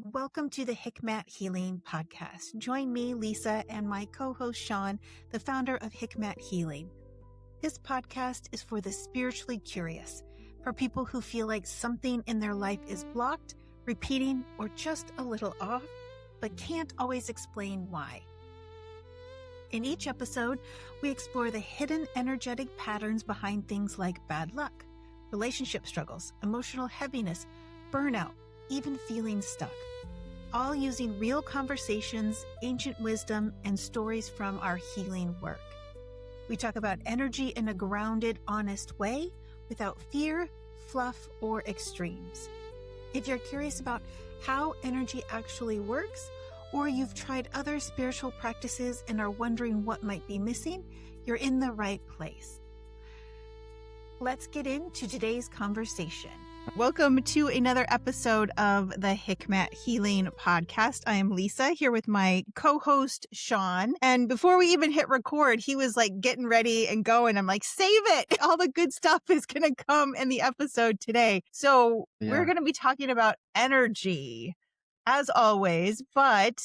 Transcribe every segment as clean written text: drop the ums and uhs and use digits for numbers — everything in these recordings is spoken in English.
Welcome to the Hikmat Healing Podcast. Join me, Lisa, and my co-host Sean, the founder of Hikmat Healing. This podcast is for the spiritually curious, for people who feel like something in their life is blocked, repeating, or just a little off, but can't always explain why. In each episode, we explore the hidden energetic patterns behind things like bad luck, relationship struggles, emotional heaviness, burnout, even feeling stuck, all using real conversations, ancient wisdom, and stories from our healing work. We talk about energy in a grounded, honest way without fear, fluff, or extremes. If you're curious about how energy actually works, or you've tried other spiritual practices and are wondering what might be missing, you're in the right place. Let's get into today's conversation. Welcome to another episode of the Hikmat Healing Podcast. I am Lisa here with my co-host Sean. And before we even hit record, he was like getting ready and going. I'm like, save it. All the good stuff is going to come in the episode today. So we're going to be talking about energy as always, but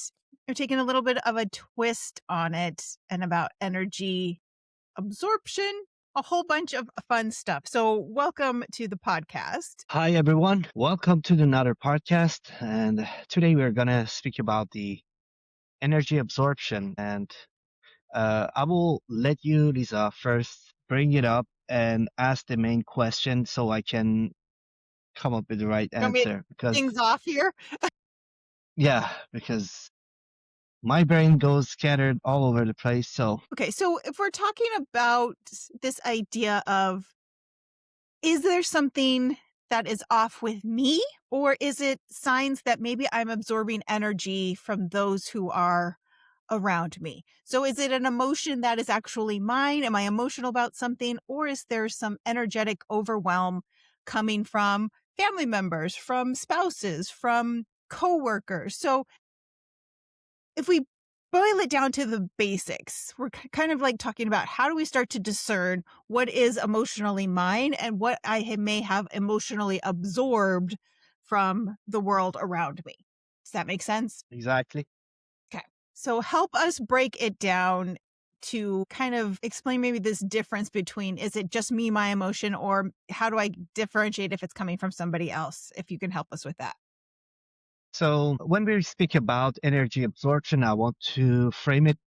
we're taking a little bit of a twist on it and about energy absorption, a whole bunch of fun stuff. So welcome to the podcast. Hi, everyone. Welcome to another podcast. And today we're going to speak about the energy absorption. And I will let you, Lisa, first bring it up and ask the main question so I can come up with the right answer. Because things off here. Because my brain goes scattered all over the place. So if we're talking about this idea of, is there something that is off with me, or is it signs that maybe I'm absorbing energy from those who are around me? So is it an emotion that is actually mine? Am I emotional about something, or is there some energetic overwhelm coming from family members, from spouses, from coworkers? So if we boil it down to the basics, we're kind of like talking about how do we start to discern what is emotionally mine and what I may have emotionally absorbed from the world around me. Does that make sense? Exactly. Okay. So help us break it down to kind of explain maybe this difference between, is it just me, my emotion, or how do I differentiate if it's coming from somebody else? If you can help us with that. So when we speak about energy absorption, I want to frame it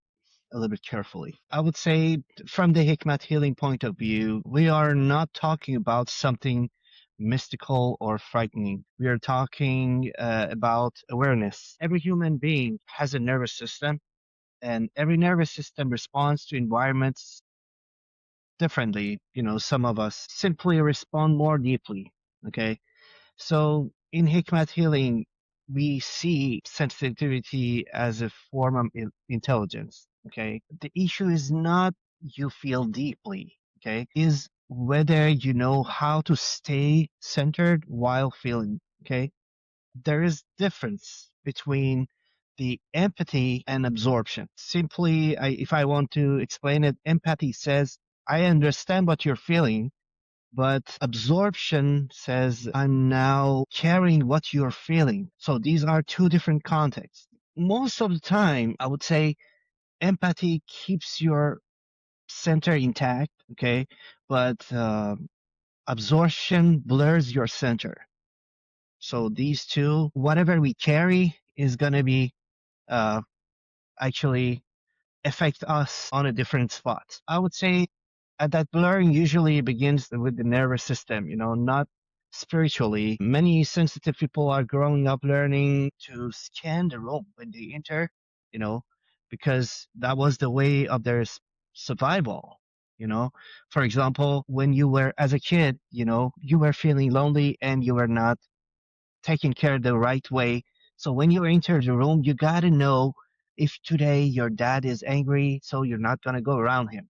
a little bit carefully. I would say from the Hikmat healing point of view, we are not talking about something mystical or frightening. We are talking about awareness. Every human being has a nervous system, and every nervous system responds to environments differently. Some of us simply respond more deeply. Okay. So in Hikmat healing, we see sensitivity as a form of intelligence. Okay. The issue is not you feel deeply. Okay. Is whether you know how to stay centered while feeling. Okay. There is difference between the empathy and absorption. Simply, if I want to explain it, empathy says, I understand what you're feeling. But absorption says, I'm now carrying what you're feeling. So these are two different contexts. Most of the time, I would say empathy keeps your center intact, okay? But absorption blurs your center. So these two, whatever we carry is going to be actually affect us on a different spot. I would say that blurring usually begins with the nervous system, not spiritually. Many sensitive people are growing up learning to scan the room when they enter, because that was the way of their survival. For example, when you were as a kid, you were feeling lonely and you were not taken care the right way. So when you enter the room, you got to know if today your dad is angry, so you're not going to go around him.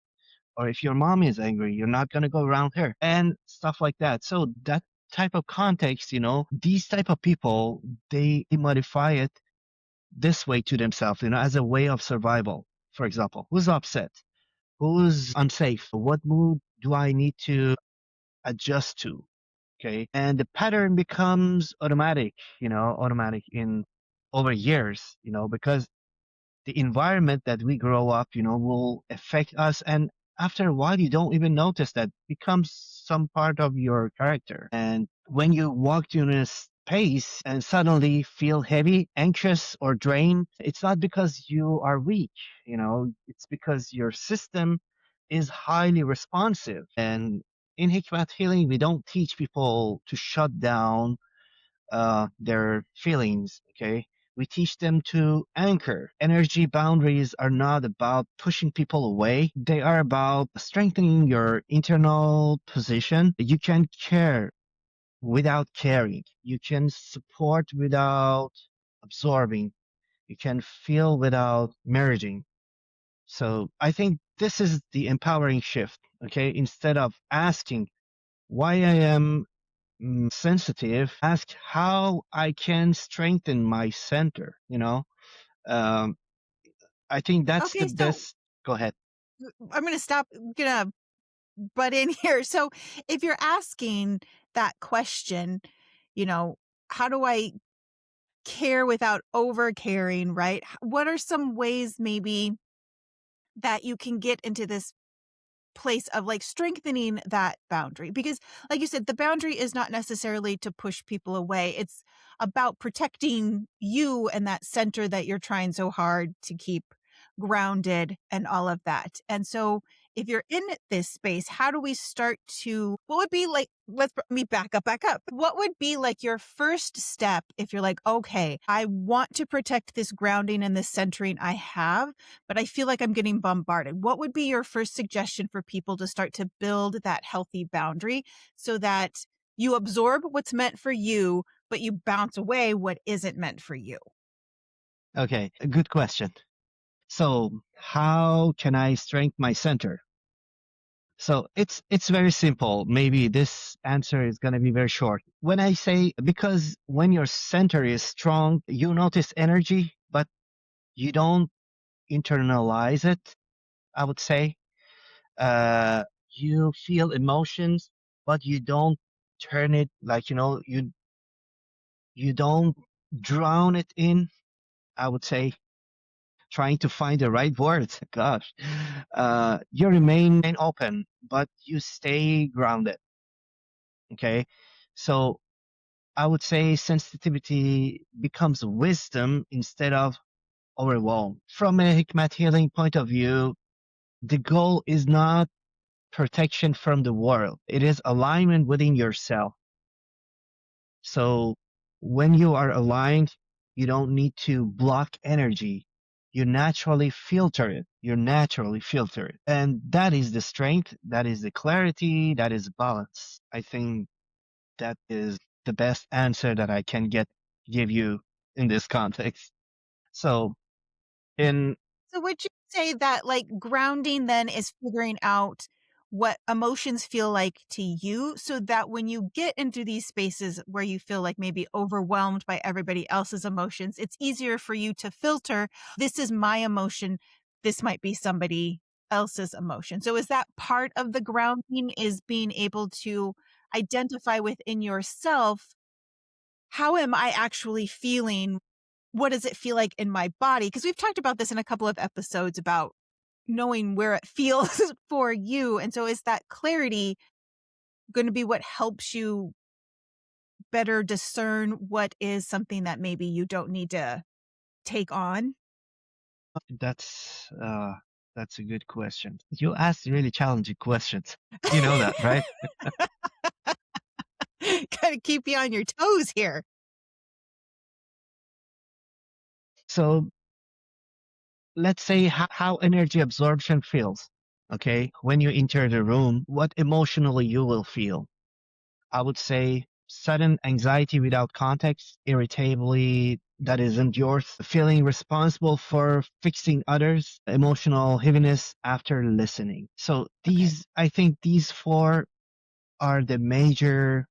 Or if your mom is angry, you're not going to go around her and stuff like that. So that type of context, these type of people, they modify it this way to themselves, as a way of survival. For example, who's upset? Who's unsafe? What mood do I need to adjust to? Okay. And the pattern becomes automatic in over years, because the environment that we grow up, will affect us. And after a while, you don't even notice that becomes some part of your character. And when you walk in a space and suddenly feel heavy, anxious, or drained, it's not because you are weak, it's because your system is highly responsive. And in Hikmat healing, we don't teach people to shut down their feelings. Okay. We teach them to anchor. Energy boundaries are not about pushing people away. They are about strengthening your internal position. You can care without caring. You can support without absorbing. You can feel without merging. So I think this is the empowering shift. Okay. Instead of asking why I am sensitive, ask how I can strengthen my center. Um, I think that's the Okay, so best. Go ahead. I'm going to stop, gonna butt in here. So if you're asking that question, you know, how do I care without over caring, right? What are some ways maybe that you can get into this place of like strengthening that boundary? Because like you said, the boundary is not necessarily to push people away. It's about protecting you and that center that you're trying so hard to keep grounded and all of that. And so if you're in this space, how do we start to, what would be like, me back up. What would be like your first step if you're like, okay, I want to protect this grounding and this centering I have, but I feel like I'm getting bombarded? What would be your first suggestion for people to start to build that healthy boundary so that you absorb what's meant for you, but you bounce away what isn't meant for you? Okay, a good question. So, how can I strengthen my center? So it's very simple. Maybe this answer is going to be very short. When I say, because when your center is strong, you notice energy, but you don't internalize it. I would say, uh, you feel emotions, but you don't turn it, like, you don't drown it in. I would say, trying to find the right words. Gosh, you remain open, but you stay grounded. Okay, so I would say sensitivity becomes wisdom instead of overwhelm. From a Hikmat healing point of view, the goal is not protection from the world. It is alignment within yourself. So when you are aligned, you don't need to block energy. You naturally filter it. You naturally filter it. And that is the strength. That is the clarity. That is balance. I think that is the best answer that I can give you in this context. So in So would you say that like grounding then is figuring out what emotions feel like to you so that when you get into these spaces where you feel like maybe overwhelmed by everybody else's emotions, it's easier for you to filter, this is my emotion, this might be somebody else's emotion. So is that part of the grounding, is being able to identify within yourself, how am I actually feeling? What does it feel like in my body? Because we've talked about this in a couple of episodes about knowing where it feels for you. And so is that clarity going to be what helps you better discern what is something that maybe you don't need to take on? that's uh that's a good question. You asked really challenging questions. You know that, right? Got to keep you on your toes here. So let's say how energy absorption feels. Okay, when you enter the room, what emotionally you will feel. I would say sudden anxiety without context, irritability that isn't yours, feeling responsible for fixing others, emotional heaviness after listening. So Okay. I think these four are the major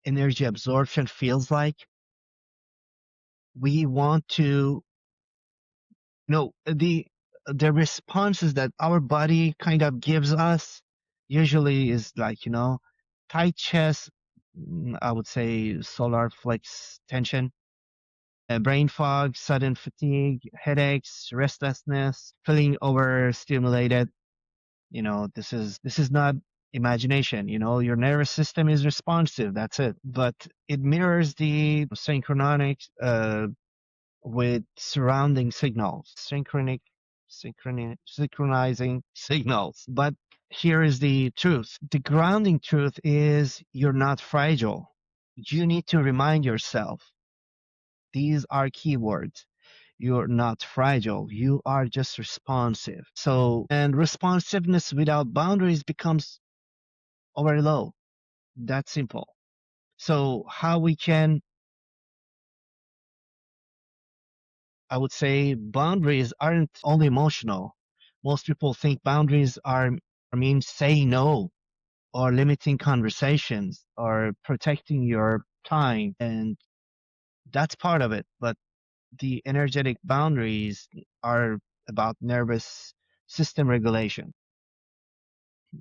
energy absorption feels like. We want to know the responses that our body kind of gives us usually is like, tight chest, I would say solar flex tension, brain fog, sudden fatigue, headaches, restlessness, feeling overstimulated. This is not imagination. Your nervous system is responsive. That's it. But it mirrors the synchronic with surrounding signals, synchronizing signals. But here is the truth. The grounding truth is you're not fragile. You need to remind yourself. These are keywords. You're not fragile. You are just responsive. And responsiveness without boundaries becomes over low. That's simple. So how we can, I would say boundaries aren't only emotional. Most people think boundaries mean saying no or limiting conversations or protecting your time. And that's part of it. But the energetic boundaries are about nervous system regulation.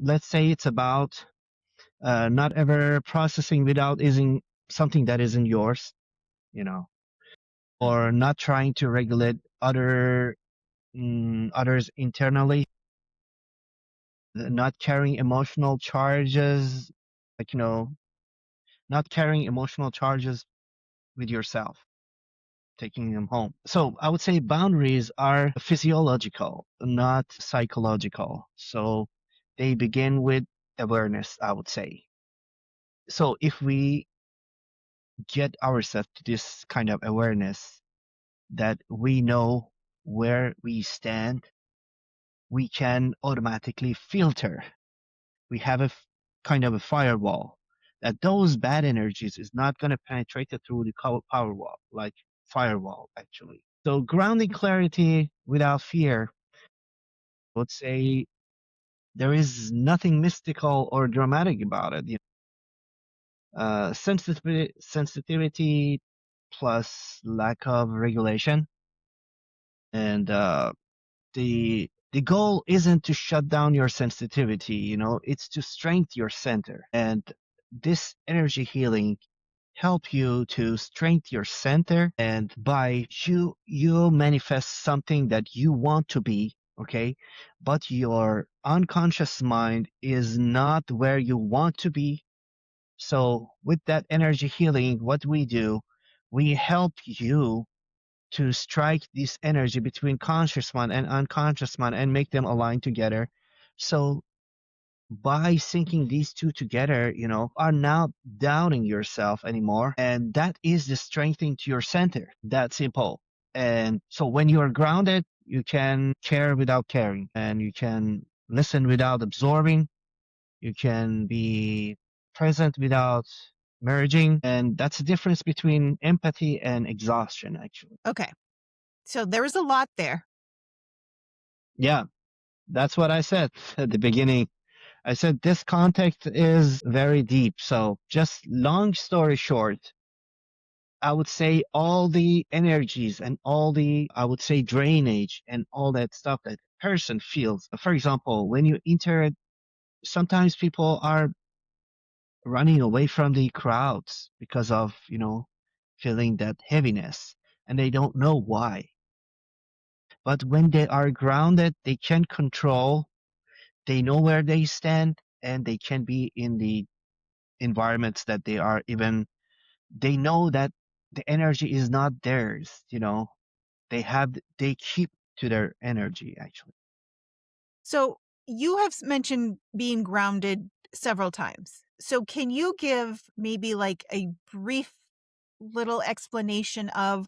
Let's say it's about not ever processing without isn't something that isn't yours, you know, or not trying to regulate others internally, not carrying emotional charges, like not carrying emotional charges with yourself, taking them home. So I would say boundaries are physiological, not psychological. So they begin with awareness, I would say. So if we get ourselves to this kind of awareness that we know where we stand, we can automatically filter. We have kind of a firewall that those bad energies is not going to penetrate it through the power wall, like firewall actually. So grounding clarity without fear, I would say there is nothing mystical or dramatic about it. Sensitivity plus lack of regulation, and the goal isn't to shut down your sensitivity. It's to strengthen your center, and this energy healing help you to strengthen your center, and by you manifest something that you want to be, okay, but your unconscious mind is not where you want to be. So with that energy healing, what we do, we help you to strike this energy between conscious mind and unconscious mind and make them align together. So by syncing these two together, are not doubting yourself anymore. And that is the strengthening to your center. That simple. And so when you are grounded, you can care without caring, and you can listen without absorbing. You can be present without merging. And that's the difference between empathy and exhaustion, actually. Okay. So there was a lot there. Yeah, that's what I said at the beginning. I said this context is very deep. So just long story short, I would say all the energies and all the, I would say, drainage and all that stuff that person feels. For example, when you enter, sometimes people are running away from the crowds because of, feeling that heaviness, and they don't know why. But when they are grounded, they can control, they know where they stand, and they can be in the environments that they are even, they know that the energy is not theirs. They keep to their energy, actually. So you have mentioned being grounded several times. So can you give maybe like a brief little explanation of,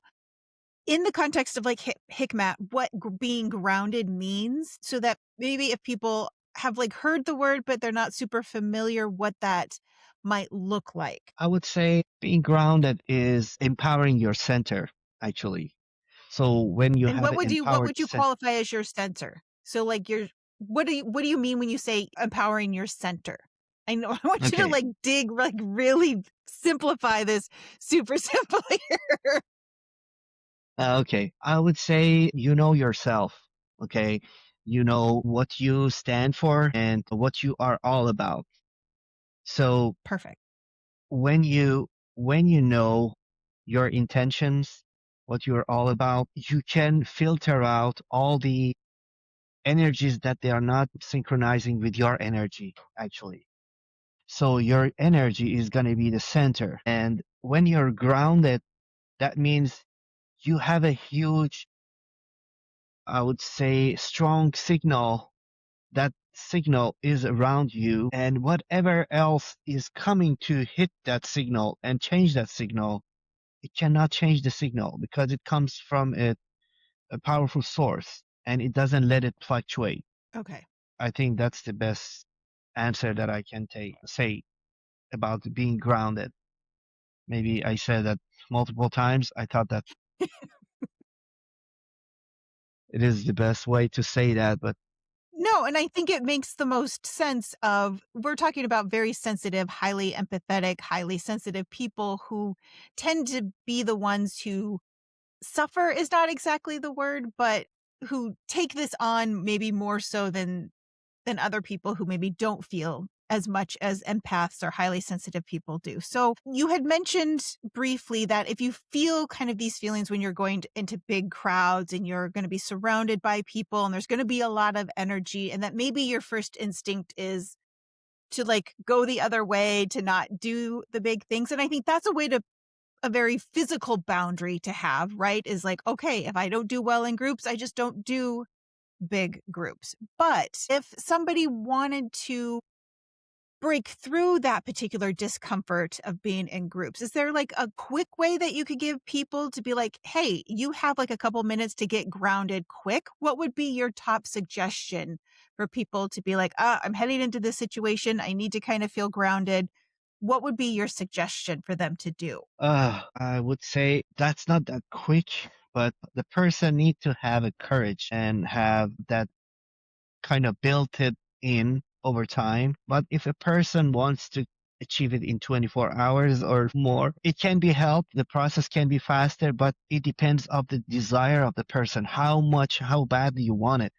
in the context of like Hikmat, what being grounded means, so that maybe if people have like heard the word, but they're not super familiar what that might look like? I would say being grounded is empowering your center, actually. So when you And have what an would empowered you center, qualify as your center? So like what do you mean when you say empowering your center? I know I want you to okay, like dig, like really simplify this super simple here. okay, I would say you know yourself, okay? You know what you stand for and what you are all about. So Perfect. when you know your intentions, what you're all about, you can filter out all the energies that they are not synchronizing with your energy, actually. So your energy is going to be the center. And when you're grounded, that means you have a huge, I would say, strong signal. That signal is around you, and whatever else is coming to hit that signal and change that signal, it cannot change the signal because it comes from a powerful source and it doesn't let it fluctuate. Okay. I think that's the best answer that I can say about being grounded. Maybe I said that multiple times. I thought that it is the best way to say that, but No, and I think it makes the most sense of we're talking about very sensitive, highly empathetic, highly sensitive people who tend to be the ones who suffer is not exactly the word, but who take this on maybe more so than other people who maybe don't feel as much as empaths or highly sensitive people do. So you had mentioned briefly that if you feel kind of these feelings when you're going into big crowds and you're going to be surrounded by people and there's going to be a lot of energy, and that maybe your first instinct is to like go the other way, to not do the big things. And I think that's a very physical boundary to have, right? Is like, okay, if I don't do well in groups, I just don't do big groups. But if somebody wanted to break through that particular discomfort of being in groups, is there like a quick way that you could give people to be like, hey, you have like a couple minutes to get grounded quick? What would be your top suggestion for people to be like, I'm heading into this situation. I need to kind of feel grounded. What would be your suggestion for them to do? I would say that's not that quick, but the person need to have a courage and have that kind of built it in over time. But if a person wants to achieve it in 24 hours or more, it can be helped. The process can be faster, but it depends of the desire of the person. How badly you want it.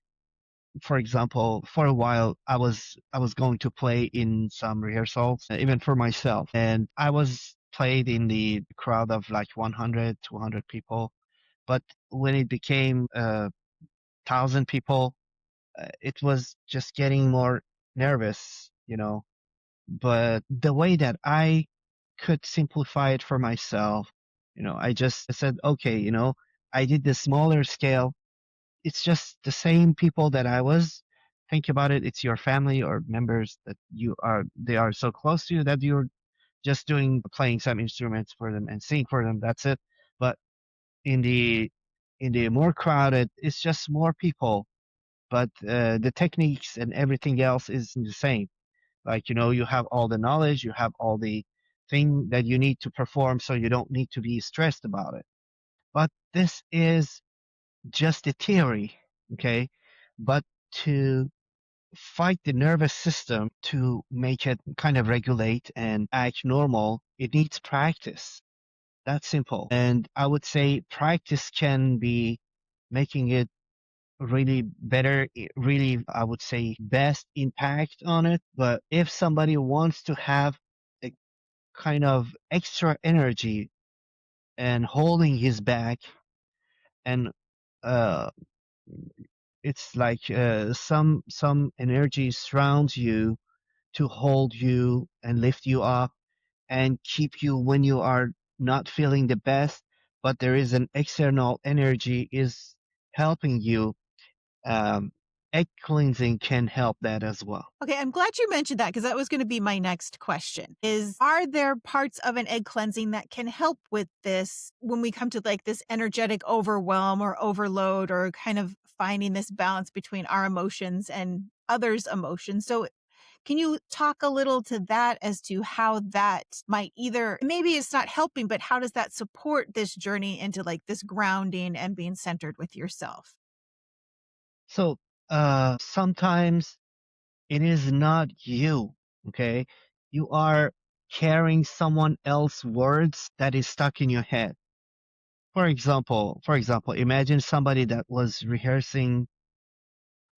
For example, for a while, I was going to play in some rehearsals, even for myself, and I was played in the crowd of like 100, 200 people. But when it became 1,000 people, it was just getting more nervous. But the way that I could simplify it for myself, I just said, okay, I did the smaller scale. It's just the same people that I was. Think about it. It's your family or members that they are so close to you that you're just playing some instruments for them and sing for them. That's it. But in the more crowded, it's just more people, but the techniques and everything else is the same. Like, you have all the knowledge, you have all the thing that you need to perform, so you don't need to be stressed about it. But this is just a theory, okay? But to fight the nervous system to make it kind of regulate and act normal, it needs practice. That's simple. And I would say practice can be making it really better, really, I would say, best impact on it. But if somebody wants to have a kind of extra energy and holding his back, and uh, it's like some energy surrounds you to hold you and lift you up and keep you when you are not feeling the best, but there is an external energy is helping you. um, Egg cleansing can help that as well. Okay, I'm glad you mentioned that because that was going to be my next question. Are there parts of an egg cleansing that can help with this when we come to like this energetic overwhelm or overload or kind of finding this balance between our emotions and others' emotions? So can you talk a little to that as to how that might either, maybe it's not helping, but how does that support this journey into like this grounding and being centered with yourself? So sometimes it is not you, okay? You are carrying someone else's words that is stuck in your head. For example, imagine somebody that was rehearsing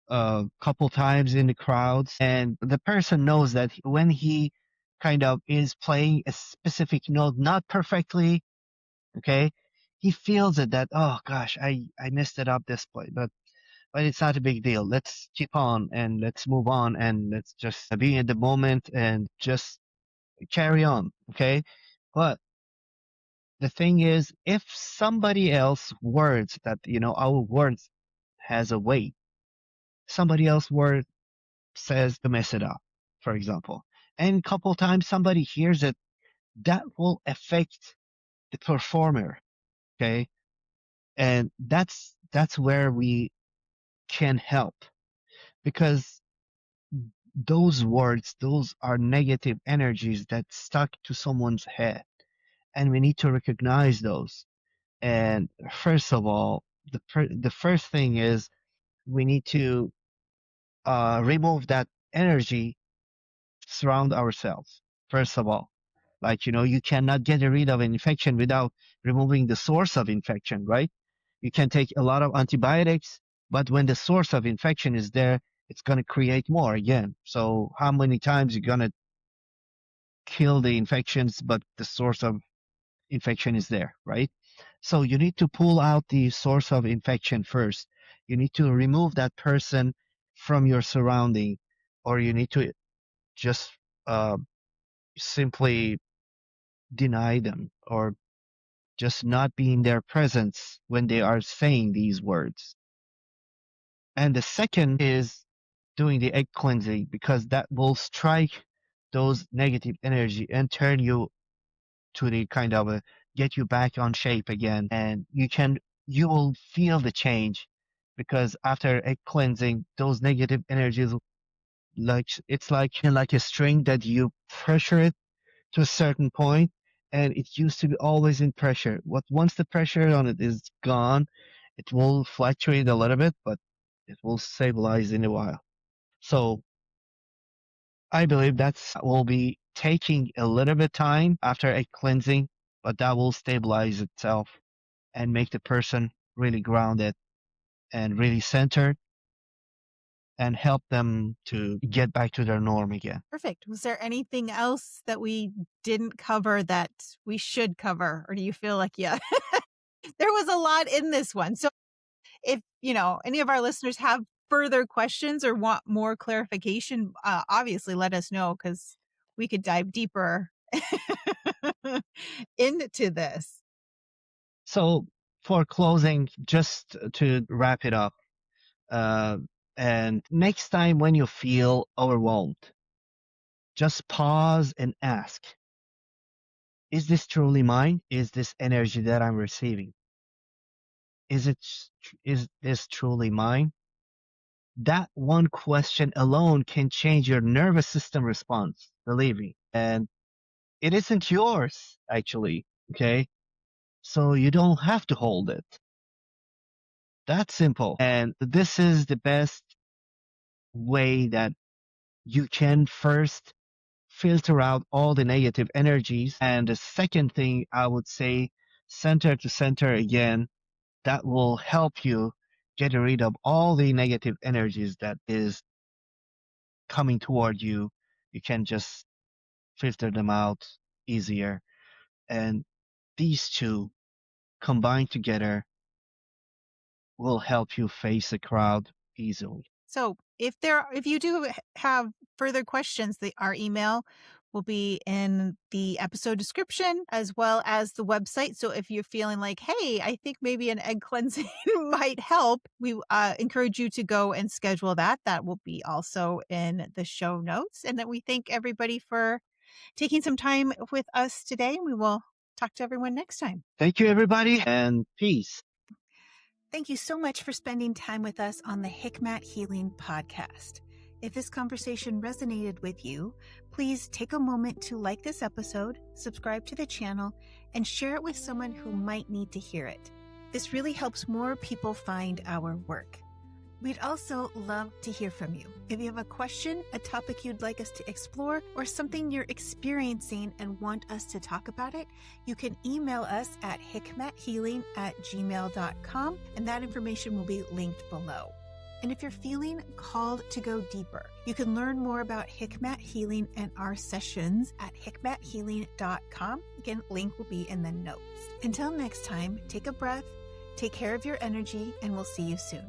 a couple times in the crowds, and the person knows that when he kind of is playing a specific note not perfectly, okay, he feels it that, oh gosh, I messed it up this point, but it's not a big deal. Let's keep on and let's move on and let's just be in the moment and just carry on. Okay. But the thing is, if somebody else words that, our words has a weight, somebody else word says to mess it up, for example, and a couple times somebody hears it, that will affect the performer. Okay. And that's where we can help, because those words, those are negative energies that stuck to someone's head, and we need to recognize those. And first of all, the first thing is we need to remove that energy surround ourselves. First of all, like, you cannot get rid of an infection without removing the source of infection, right? You can take a lot of antibiotics, but when the source of infection is there, it's going to create more again. So how many times you're going to kill the infections, but the source of infection is there, right? So you need to pull out the source of infection first. You need to remove that person from your surrounding, or you need to just uh, simply deny them, or just not be in their presence when they are saying these words. And the second is doing the egg cleansing, because that will strike those negative energy and turn you to the kind of get you back on shape again. And you will feel the change, because after egg cleansing, those negative energies, like it's like a string that you pressure it to a certain point, and it used to be always in pressure. Once the pressure on it is gone, it will fluctuate a little bit, but it will stabilize in a while. So I believe that's will be taking a little bit time after a cleansing, but that will stabilize itself and make the person really grounded and really centered, and help them to get back to their norm again. Perfect. Was there anything else that we didn't cover that we should cover? Or do you feel like, yeah, there was a lot in this one. So if, any of our listeners have further questions or want more clarification, obviously let us know, because we could dive deeper into this. So for closing, just to wrap it up, uh, and next time when you feel overwhelmed, just pause and ask, is this truly mine? Is this energy that I'm receiving? Is this truly mine? That one question alone can change your nervous system response, believe me. And it isn't yours, actually. Okay. So you don't have to hold it. That's simple. And this is the best way that you can first filter out all the negative energies. And the second thing I would say, center to center again, that will help you get rid of all the negative energies that is coming toward you. You can just filter them out easier. And these two combined together will help you face a crowd easily. So if you do have further questions, our email will be in the episode description as well as the website. So if you're feeling like, hey, I think maybe an egg cleansing might help, we encourage you to go and schedule that. That will be also in the show notes. And then we thank everybody for taking some time with us today. We will talk to everyone next time. Thank you, everybody, and peace. Thank you so much for spending time with us on the Hikmat Healing Podcast. If this conversation resonated with you, please take a moment to like this episode, subscribe to the channel, and share it with someone who might need to hear it. This really helps more people find our work. We'd also love to hear from you. If you have a question, a topic you'd like us to explore, or something you're experiencing and want us to talk about it, you can email us at hikmathealing@gmail.com, and that information will be linked below. And if you're feeling called to go deeper, you can learn more about Hikmat Healing and our sessions at hikmathealing.com. Again, link will be in the notes. Until next time, take a breath, take care of your energy, and we'll see you soon.